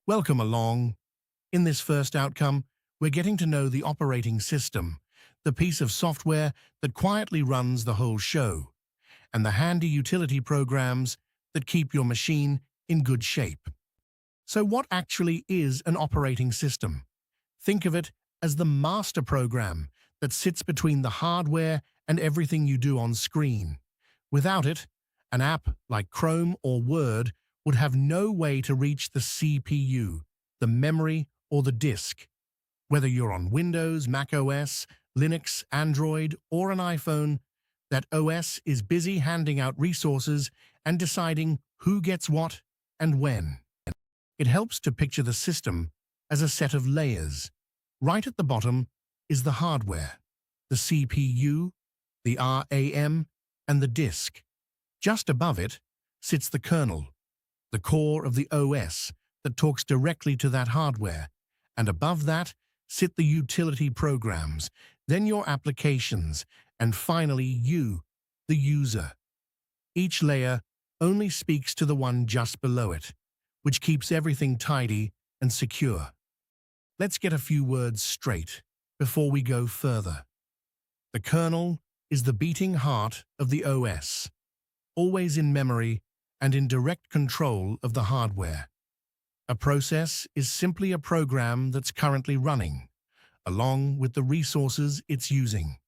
Welcome along. In this first outcome, we're getting to know the operating system, the piece of software that quietly runs the whole show, and the handy utility programs that keep your machine in good shape. So what actually is an operating system? Think of it as the master program that sits between the hardware and everything you do on screen. Without it, an app like Chrome or Word would have no way to reach the CPU, the memory, or the disk. Whether you're on Windows, Mac OS, Linux, Android, or an iPhone, that OS is busy handing out resources and deciding who gets what and when. It helps to picture the system as a set of layers. Right at the bottom is the hardware, the CPU, the RAM, and the disk. Just above it sits the kernel, the core of the OS that talks directly to that hardware, and above that sit the utility programs, then your applications, and finally you, the user. Each layer only speaks to the one just below it, which keeps everything tidy and secure. Let's get a few words straight before we go further. The kernel is the beating heart of the OS, always in memory and in direct control of the hardware. A process is simply a program that's currently running, along with the resources it's using.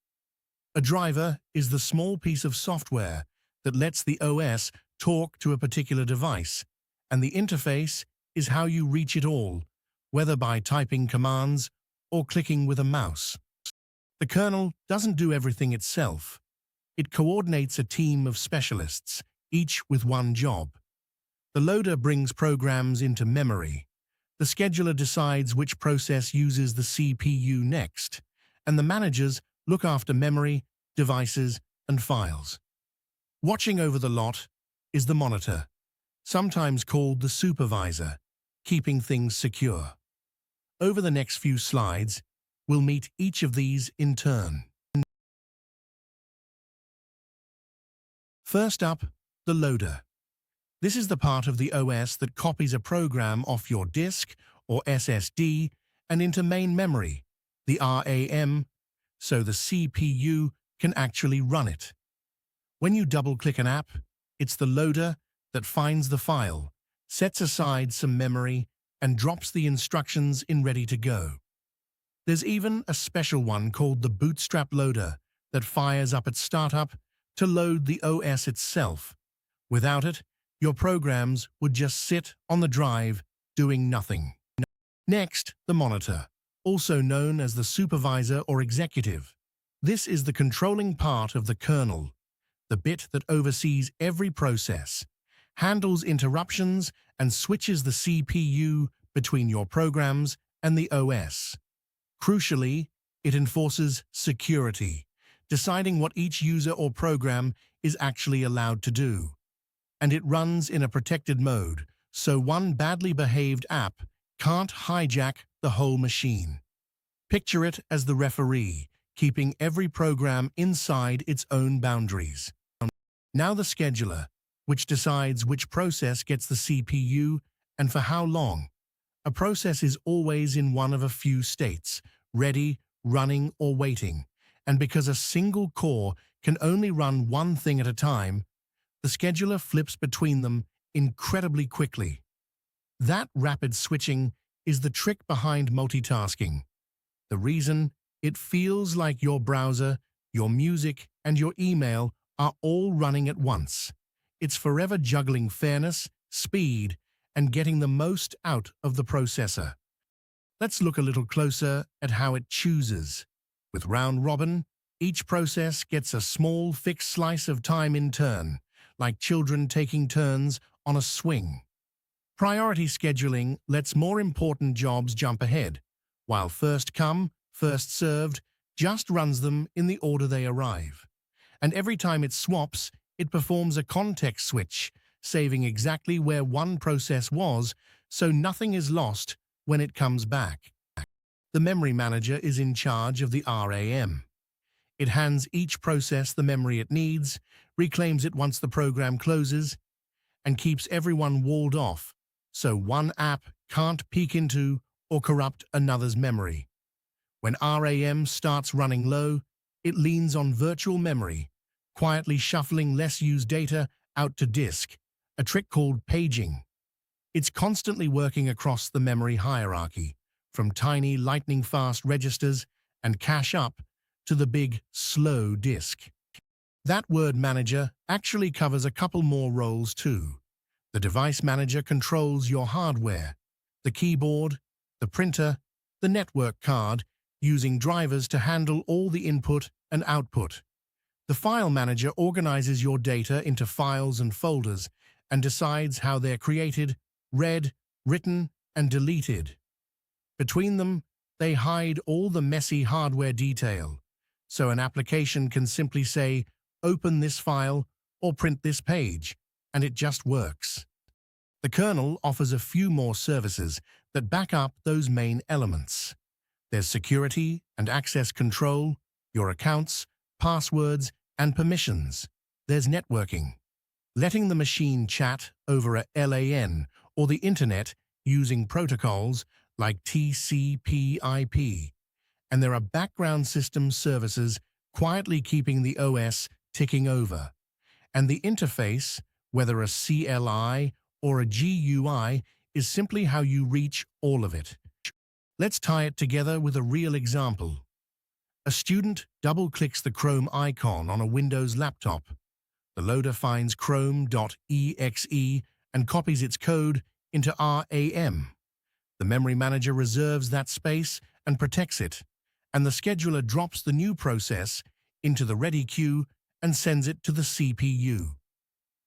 A driver is the small piece of software that lets the OS talk to a particular device, and the interface is how you reach it all, whether by typing commands or clicking with a mouse. The kernel doesn't do everything itself. It coordinates a team of specialists, each with one job. The loader brings programs into memory. The scheduler decides which process uses the CPU next, and the managers look after memory, devices, and files. Watching over the lot is the monitor, sometimes called the supervisor, keeping things secure. Over the next few slides, we'll meet each of these in turn. First up, the loader. This is the part of the OS that copies a program off your disk or SSD and into main memory, the RAM, so the CPU can actually run it. When you double-click an app, it's the loader that finds the file, sets aside some memory, and drops the instructions in ready to go. There's even a special one called the Bootstrap loader that fires up at startup to load the OS itself. Without it, your programs would just sit on the drive doing nothing. Next, the monitor, also known as the supervisor or executive. This is the controlling part of the kernel, the bit that oversees every process, handles interruptions, and switches the CPU between your programs and the OS. Crucially, it enforces security, deciding what each user or program is actually allowed to do. And it runs in a protected mode, so one badly behaved app can't hijack the whole machine. Picture it as the referee, keeping every program inside its own boundaries. Now the scheduler, which decides which process gets the CPU and for how long. A process is always in one of a few states, ready, running, or waiting, and because a single core can only run one thing at a time, the scheduler flips between them incredibly quickly. That rapid switching is the trick behind multitasking. The reason it feels like your browser, your music, and your email are all running at once. It's forever juggling fairness, speed, and getting the most out of the processor. Let's look a little closer at how it chooses. With round robin, each process gets a small fixed slice of time in turn, like children taking turns on a swing. Priority scheduling lets more important jobs jump ahead, while first come, first served just runs them in the order they arrive. And every time it swaps, it performs a context switch, saving exactly where one process was, so nothing is lost when it comes back. The memory manager is in charge of the RAM. It hands each process the memory it needs, reclaims it once the program closes, and keeps everyone walled off, so one app can't peek into or corrupt another's memory. When RAM starts running low, it leans on virtual memory, quietly shuffling less used data out to disk, a trick called paging. It's constantly working across the memory hierarchy, from tiny lightning-fast registers and cache up to the big, slow disk. That word manager actually covers a couple more roles too. The device manager controls your hardware, the keyboard, the printer, the network card, using drivers to handle all the input and output. The file manager organizes your data into files and folders and decides how they're created, read, written, and deleted. Between them, they hide all the messy hardware detail, so an application can simply say, "Open this file" or "Print this page," and it just works. The kernel offers a few more services that back up those main elements. There's security and access control, your accounts, passwords, and permissions. There's networking, letting the machine chat over a LAN or the internet using protocols like TCP/IP. And there are background system services quietly keeping the OS ticking over. And the interface, whether a CLI or a GUI, is simply how you reach all of it. Let's tie it together with a real example. A student double-clicks the Chrome icon on a Windows laptop. The loader finds chrome.exe and copies its code into RAM. The memory manager reserves that space and protects it, and the scheduler drops the new process into the ready queue and sends it to the CPU.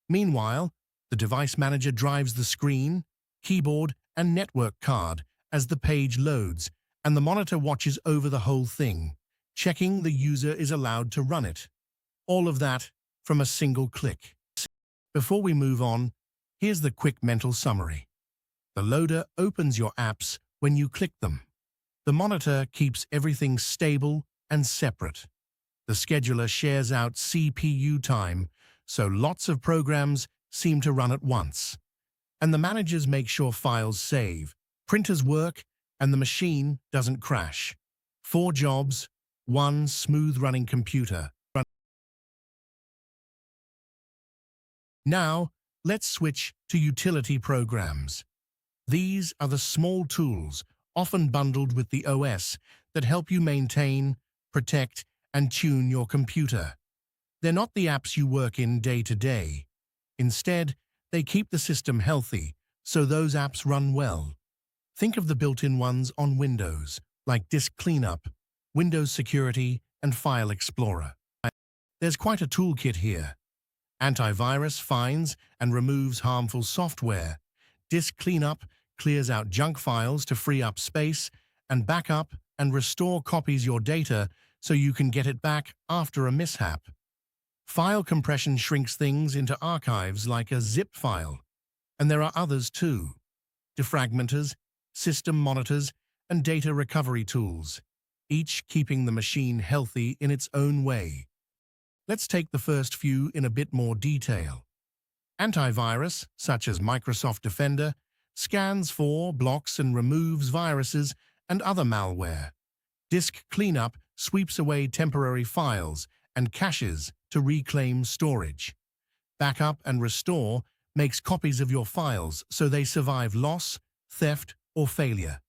Meanwhile, the device manager drives the screen, keyboard, and network card as the page loads, and the monitor watches over the whole thing, checking the user is allowed to run it. All of that from a single click. Before we move on, here's the quick mental summary. The loader opens your apps when you click them. The monitor keeps everything stable and separate. The scheduler shares out CPU time, so lots of programs seem to run at once. And the managers make sure files save, printers work, and the machine doesn't crash. 4 jobs, 1 smooth-running computer. Now, let's switch to utility programs. These are the small tools, often bundled with the OS, that help you maintain, protect, and tune your computer. They're not the apps you work in day to day. Instead, they keep the system healthy, so those apps run well. Think of the built-in ones on Windows, like Disk Cleanup, Windows Security, and File Explorer. There's quite a toolkit here. Antivirus finds and removes harmful software. Disk Cleanup clears out junk files to free up space, and backup and restore copies your data so you can get it back after a mishap. File compression shrinks things into archives like a zip file. And there are others too. Defragmenters, system monitors, and data recovery tools, each keeping the machine healthy in its own way. Let's take the first few in a bit more detail. Antivirus, such as Microsoft Defender, scans for, blocks, and removes viruses and other malware. Disk Cleanup sweeps away temporary files and caches to reclaim storage. Backup and Restore makes copies of your files so they survive loss, theft, or failure.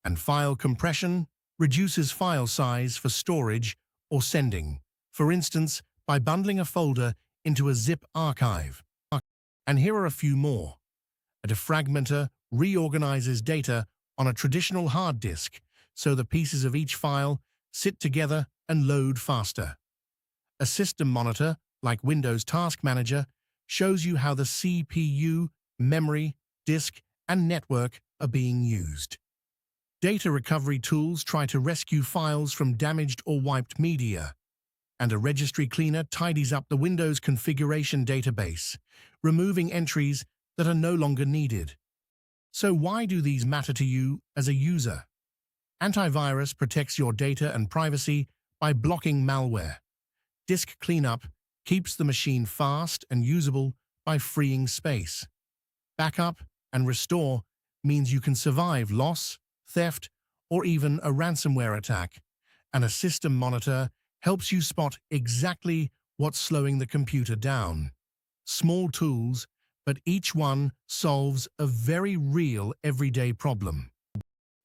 And File Compression reduces file size for storage or sending, for instance, by bundling a folder into a zip archive. And here are a few more. A defragmenter reorganizes data on a traditional hard disk so the pieces of each file sit together and load faster. A system monitor, like Windows Task Manager, shows you how the CPU, memory, disk, and network are being used. Data recovery tools try to rescue files from damaged or wiped media. And a registry cleaner tidies up the Windows configuration database, removing entries that are no longer needed. So why do these matter to you as a user? Antivirus protects your data and privacy by blocking malware. Disk Cleanup keeps the machine fast and usable by freeing space. Backup and Restore means you can survive loss, theft, or even a ransomware attack, and a system monitor helps you spot exactly what's slowing the computer down. Small tools, but each one solves a very real everyday problem.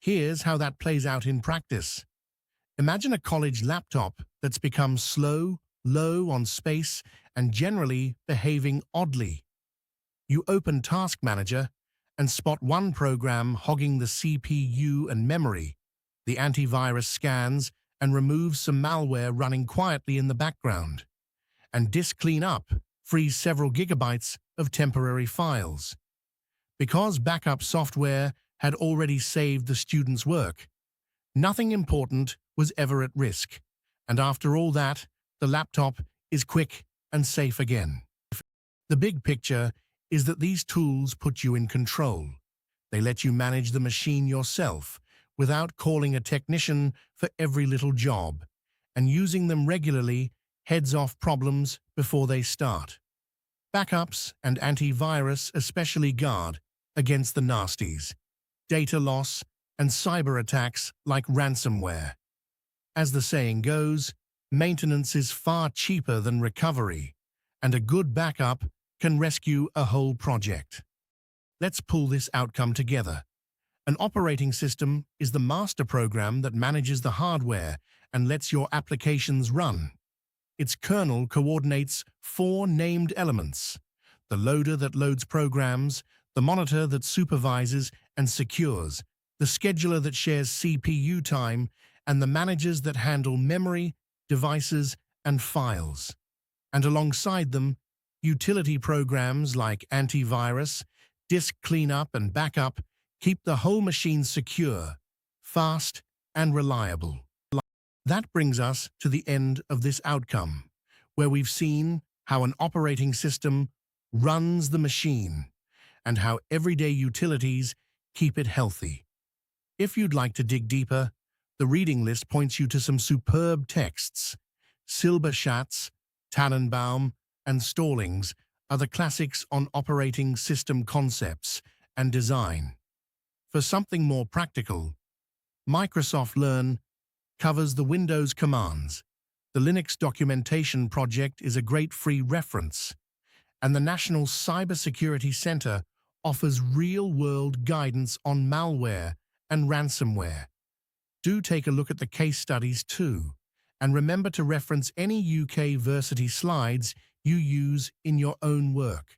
Here's how that plays out in practice. Imagine a college laptop that's become slow, low on space, and generally behaving oddly. You open Task Manager and spot one program hogging the CPU and memory. The antivirus scans and removes some malware running quietly in the background. And Disk Cleanup frees several gigabytes of temporary files. Because backup software had already saved the student's work, nothing important was ever at risk. And after all that, the laptop is quick and safe again. The big picture is that these tools put you in control. They let you manage the machine yourself without calling a technician for every little job, and using them regularly heads off problems before they start. Backups and antivirus especially guard against the nasties, data loss, and cyber attacks like ransomware. As the saying goes, maintenance is far cheaper than recovery, and a good backup can rescue a whole project. Let's pull this outcome together. An operating system is the master program that manages the hardware and lets your applications run. Its kernel coordinates four named elements: the loader that loads programs, the monitor that supervises and secures, the scheduler that shares CPU time, and the managers that handle memory, devices, and files. And alongside them, utility programs like antivirus, disk cleanup, and backup keep the whole machine secure, fast, and reliable. That brings us to the end of this outcome, where we've seen how an operating system runs the machine and how everyday utilities keep it healthy. If you'd like to dig deeper, the reading list points you to some superb texts. Silberschatz, Tannenbaum, and Stallings are the classics on operating system concepts and design. For something more practical, Microsoft Learn covers the Windows commands. The Linux Documentation Project is a great free reference, and the National Cybersecurity Center offers real-world guidance on malware and ransomware. Do take a look at the case studies too, and remember to reference any UK Versity slides you use in your own work.